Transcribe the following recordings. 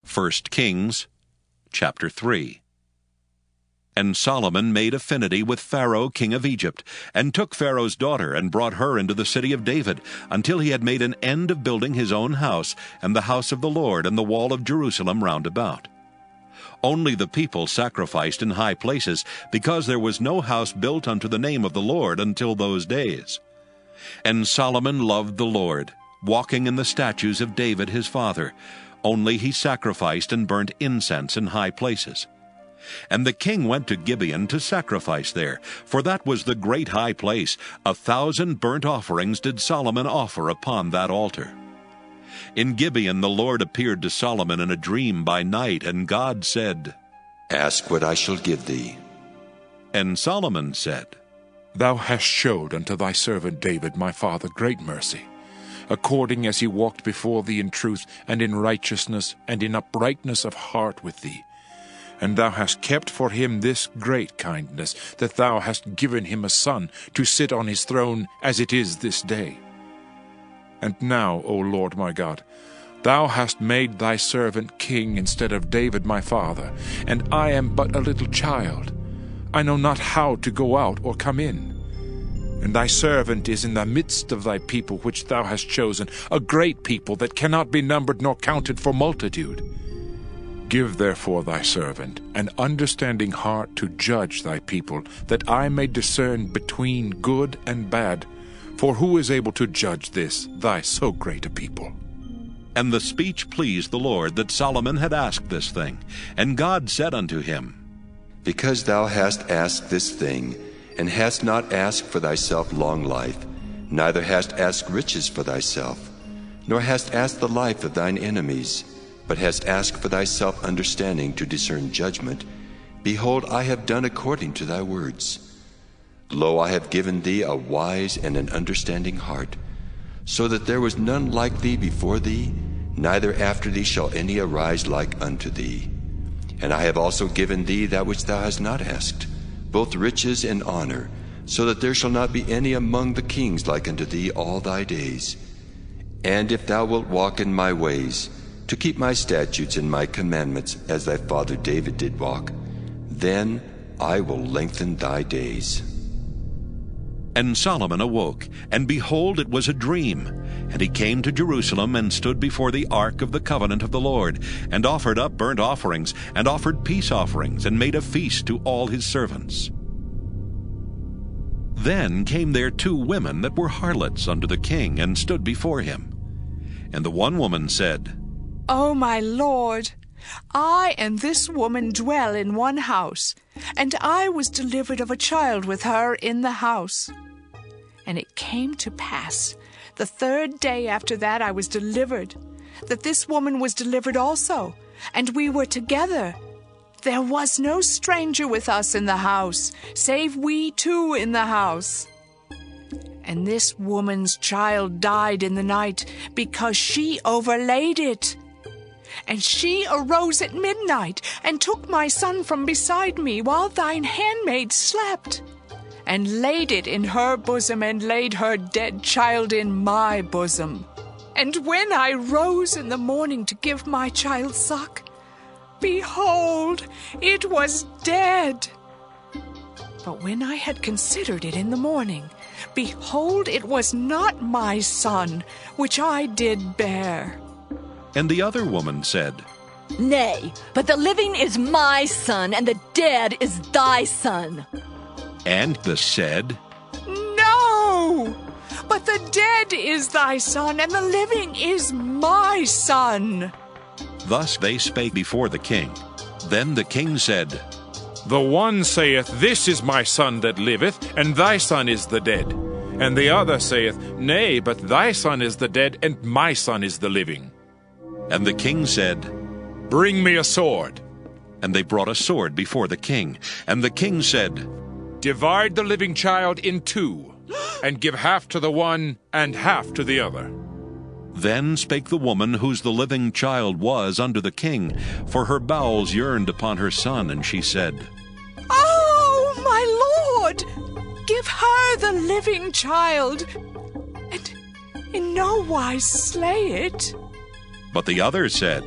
1 Kings chapter 3. And Solomon made affinity with Pharaoh king of Egypt, and took Pharaoh's daughter, and brought her into the city of David, until he had made an end of building his own house, and the house of the Lord, and the wall of Jerusalem round about. Only the people sacrificed in high places, because there was no house built unto the name of the Lord until those days. And Solomon loved the Lord, walking in the statutes of David his father. Only he sacrificed and burnt incense in high places. And the king went to Gibeon to sacrifice there, for that was the great high place. 1,000 burnt offerings did Solomon offer upon that altar. In Gibeon the Lord appeared to Solomon in a dream by night, and God said, Ask what I shall give thee. And Solomon said, Thou hast showed unto thy servant David my father great mercy, according as he walked before thee in truth, and in righteousness, and in uprightness of heart with thee. And thou hast kept for him this great kindness, that thou hast given him a son to sit on his throne, as it is this day. And now, O Lord my God, thou hast made thy servant king instead of David my father, and I am but a little child. I know not how to go out or come in. And thy servant is in the midst of thy people which thou hast chosen, a great people that cannot be numbered nor counted for multitude. Give therefore thy servant an understanding heart to judge thy people, that I may discern between good and bad. For who is able to judge this, thy so great a people? And the speech pleased the Lord that Solomon had asked this thing. And God said unto him, Because thou hast asked this thing, and hast not asked for thyself long life, neither hast asked riches for thyself, nor hast asked the life of thine enemies, but hast asked for thyself understanding to discern judgment, behold, I have done according to thy words. Lo, I have given thee a wise and an understanding heart, so that there was none like thee before thee, neither after thee shall any arise like unto thee. And I have also given thee that which thou hast not asked, both riches and honor, so that there shall not be any among the kings like unto thee all thy days. And if thou wilt walk in my ways, to keep my statutes and my commandments, as thy father David did walk, then I will lengthen thy days. And Solomon awoke, and behold, it was a dream. And he came to Jerusalem, and stood before the ark of the covenant of the Lord, and offered up burnt offerings, and offered peace offerings, and made a feast to all his servants. Then came there 2 women that were harlots unto the king, and stood before him. And the one woman said, O my lord, I and this woman dwell in one house, and I was delivered of a child with her in the house. And it came to pass, the 3rd day after that I was delivered, that this woman was delivered also, and we were together. There was no stranger with us in the house, save we 2 in the house. And this woman's child died in the night, because she overlaid it. And she arose at midnight, and took my son from beside me, while thine handmaid slept, and laid it in her bosom, and laid her dead child in my bosom. And when I rose in the morning to give my child suck, behold, it was dead. But when I had considered it in the morning, behold, it was not my son, which I did bear. And the other woman said, Nay, but the living is my son, and the dead is thy son. And the said, No, but the dead is thy son, and the living is my son. Thus they spake before the king. Then the king said, The one saith, This is my son that liveth, and thy son is the dead. And the other saith, Nay, but thy son is the dead, and my son is the living. And the king said, Bring me a sword. And they brought a sword before the king. And the king said, Divide the living child in 2, and give half to the one, and half to the other. Then spake the woman whose the living child was unto the king, for her bowels yearned upon her son, and she said, Oh, my lord, give her the living child, and in no wise slay it. But the other said,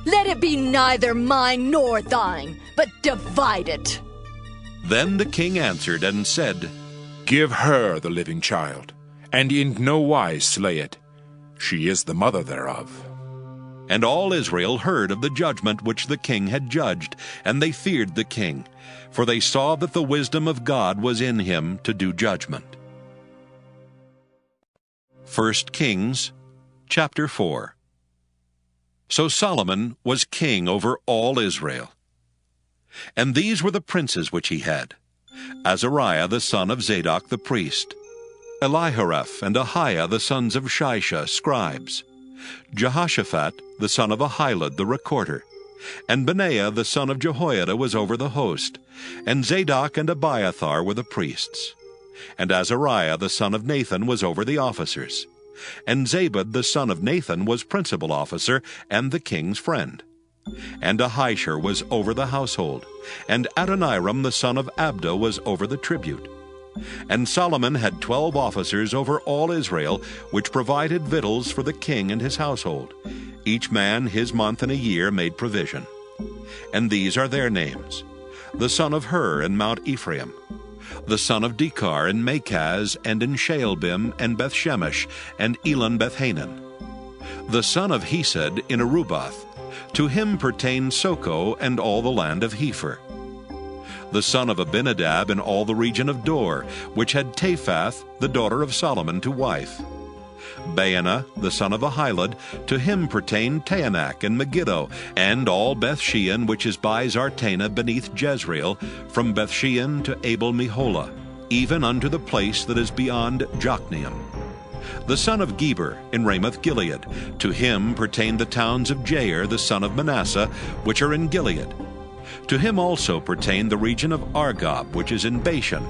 Let it be neither mine nor thine, but divide it. Then the king answered and said, Give her the living child, and in no wise slay it. She is the mother thereof. And all Israel heard of the judgment which the king had judged, and they feared the king, for they saw that the wisdom of God was in him to do judgment. 1 Kings chapter 4. So Solomon was king over all Israel. And these were the princes which he had: Azariah the son of Zadok the priest, Elihoreph and Ahiah the sons of Shisha scribes, Jehoshaphat the son of Ahilud the recorder, and Benaiah the son of Jehoiada was over the host, and Zadok and Abiathar were the priests, and Azariah the son of Nathan was over the officers, and Zabud the son of Nathan was principal officer and the king's friend, and Ahishur was over the household, and Adoniram the son of Abda was over the tribute. And Solomon had 12 officers over all Israel, which provided victuals for the king and his household. Each man his month and a year made provision. And these are their names: the son of Hur in Mount Ephraim, the son of Dekar in Makaz and in Shaalbim and Bethshemesh and Elon Bethhanan, the son of Hesed in Arubath. To him pertained Soko and all the land of Hepher. The son of Abinadab in all the region of Dor, which had Taphath, the daughter of Solomon, to wife. Baana, the son of Ahilud, to him pertained Taanach and Megiddo, and all Bethshean, which is by Zartana beneath Jezreel, from Bethshean to Abel-Meholah, even unto the place that is beyond Jokneam. The son of Geber in Ramoth-Gilead, to him pertained the towns of Jair the son of Manasseh, which are in Gilead. To him also pertained the region of Argob, which is in Bashan,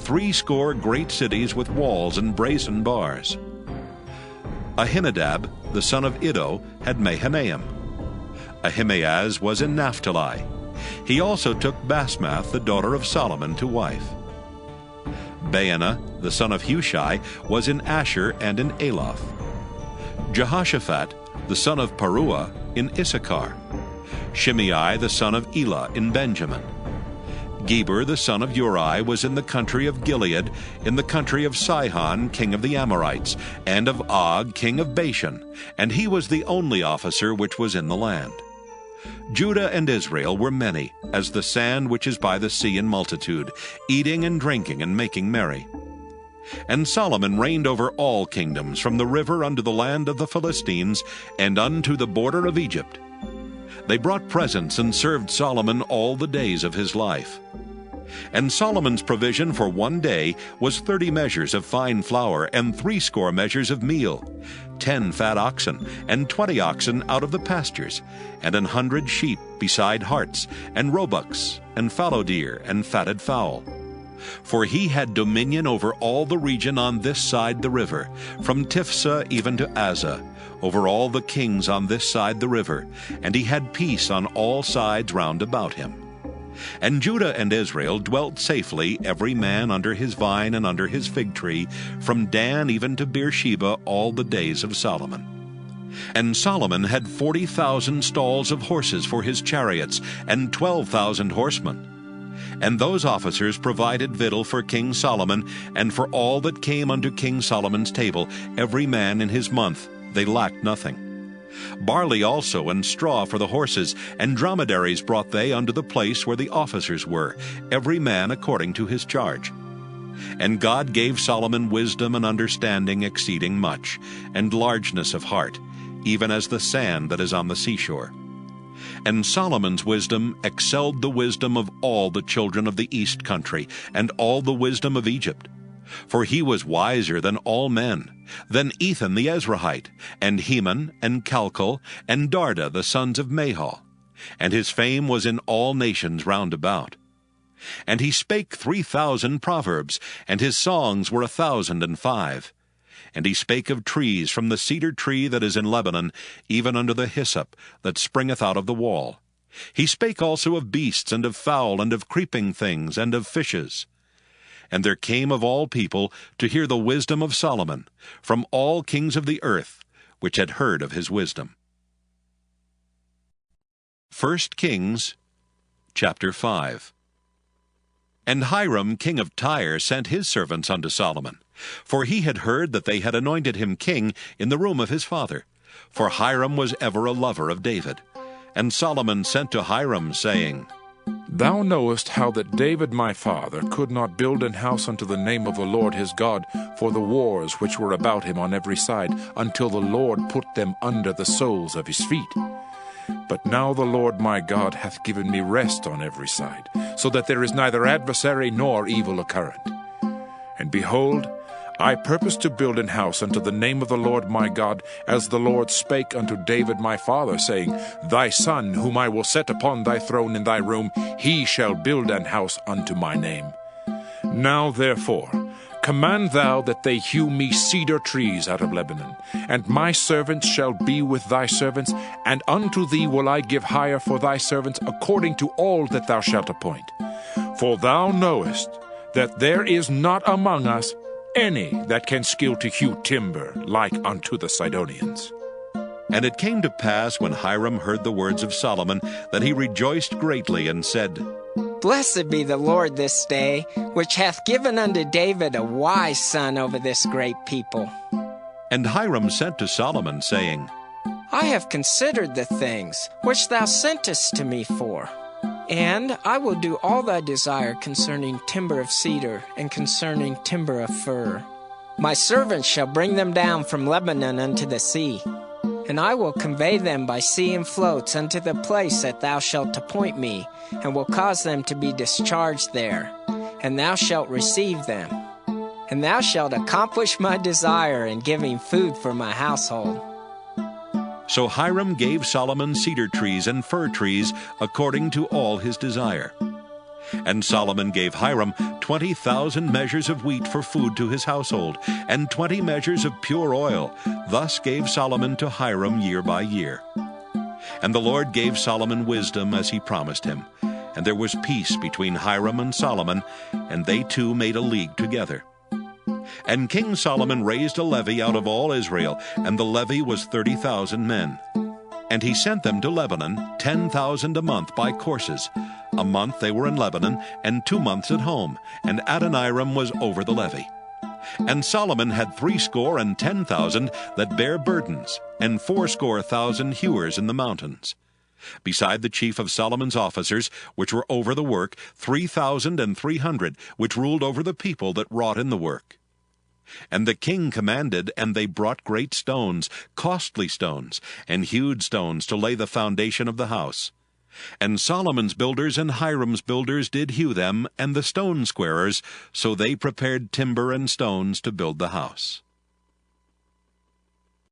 80 great cities with walls and brazen bars. Ahinadab, the son of Iddo, had Mahanaim. Ahimaaz was in Naphtali. He also took Basmath, the daughter of Solomon, to wife. Baana, the son of Hushai, was in Asher and in Aloth. Jehoshaphat, the son of Paruah, in Issachar. Shimei the son of Elah in Benjamin. Geber the son of Uri was in the country of Gilead, in the country of Sihon king of the Amorites, and of Og king of Bashan, and he was the only officer which was in the land. Judah and Israel were many, as the sand which is by the sea in multitude, eating and drinking and making merry. And Solomon reigned over all kingdoms, from the river unto the land of the Philistines, and unto the border of Egypt. They brought presents and served Solomon all the days of his life. And Solomon's provision for one day was 30 measures of fine flour, and 80 measures of meal, 10 fat oxen, and 20 oxen out of the pastures, and 100 sheep beside harts, and roebucks, and fallow deer, and fatted fowl. For he had dominion over all the region on this side the river, from Tiphsah even to Azzah, over all the kings on this side the river, and he had peace on all sides round about him. And Judah and Israel dwelt safely, every man under his vine and under his fig tree, from Dan even to Beersheba, all the days of Solomon. And Solomon had 40,000 stalls of horses for his chariots, and 12,000 horsemen. And those officers provided victual for King Solomon, and for all that came unto King Solomon's table, every man in his month. They lacked nothing. Barley also and straw for the horses, and dromedaries brought they unto the place where the officers were, every man according to his charge. And God gave Solomon wisdom and understanding exceeding much, and largeness of heart, even as the sand that is on the seashore. And Solomon's wisdom excelled the wisdom of all the children of the east country, and all the wisdom of Egypt. For he was wiser than all men, than Ethan the Ezrahite, and Heman, and Calcol, and Darda the sons of Mahol. And his fame was in all nations round about. And he spake 3,000 proverbs, and his songs were 1,005. And he spake of trees, from the cedar tree that is in Lebanon, even unto the hyssop that springeth out of the wall. He spake also of beasts, and of fowl, and of creeping things, and of fishes. And there came of all people to hear the wisdom of Solomon, from all kings of the earth, which had heard of his wisdom. 1 Kings chapter 5. And Hiram king of Tyre sent his servants unto Solomon, for he had heard that they had anointed him king in the room of his father. For Hiram was ever a lover of David. And Solomon sent to Hiram, saying, Thou knowest how that David my father could not build an house unto the name of the Lord his God for the wars which were about him on every side, until the Lord put them under the soles of his feet. But now the Lord my God hath given me rest on every side, so that there is neither adversary nor evil occurrent. And behold, I purpose to build an house unto the name of the Lord my God, as the Lord spake unto David my father, saying, Thy son, whom I will set upon thy throne in thy room, he shall build an house unto my name. Now therefore, command thou that they hew me cedar trees out of Lebanon, and my servants shall be with thy servants, and unto thee will I give hire for thy servants according to all that thou shalt appoint. For thou knowest that there is not among us any that can skill to hew timber like unto the Sidonians. And it came to pass, when Hiram heard the words of Solomon, that he rejoiced greatly, and said, Blessed be the Lord this day, which hath given unto David a wise son over this great people. And Hiram sent to Solomon, saying, I have considered the things which thou sentest to me for, and I will do all thy desire concerning timber of cedar and concerning timber of fir. My servants shall bring them down from Lebanon unto the sea, and I will convey them by sea and floats unto the place that thou shalt appoint me, and will cause them to be discharged there, and thou shalt receive them. And thou shalt accomplish my desire in giving food for my household. So Hiram gave Solomon cedar trees and fir trees according to all his desire. And Solomon gave Hiram 20,000 measures of wheat for food to his household, and 20 measures of pure oil. Thus gave Solomon to Hiram year by year. And the Lord gave Solomon wisdom as he promised him. And there was peace between Hiram and Solomon, and they two made a league together. And King Solomon raised a levy out of all Israel, and the levy was 30,000 men. And he sent them to Lebanon, 10,000 a month by courses. A month they were in Lebanon, and 2 months at home, and Adoniram was over the levy. And Solomon had 70,010 that bare burdens, and 80,000 hewers in the mountains. Beside the chief of Solomon's officers, which were over the work, 3,300, which ruled over the people that wrought in the work. And the king commanded, and they brought great stones, costly stones, and hewed stones to lay the foundation of the house. And Solomon's builders and Hiram's builders did hew them, and the stone squarers, so they prepared timber and stones to build the house.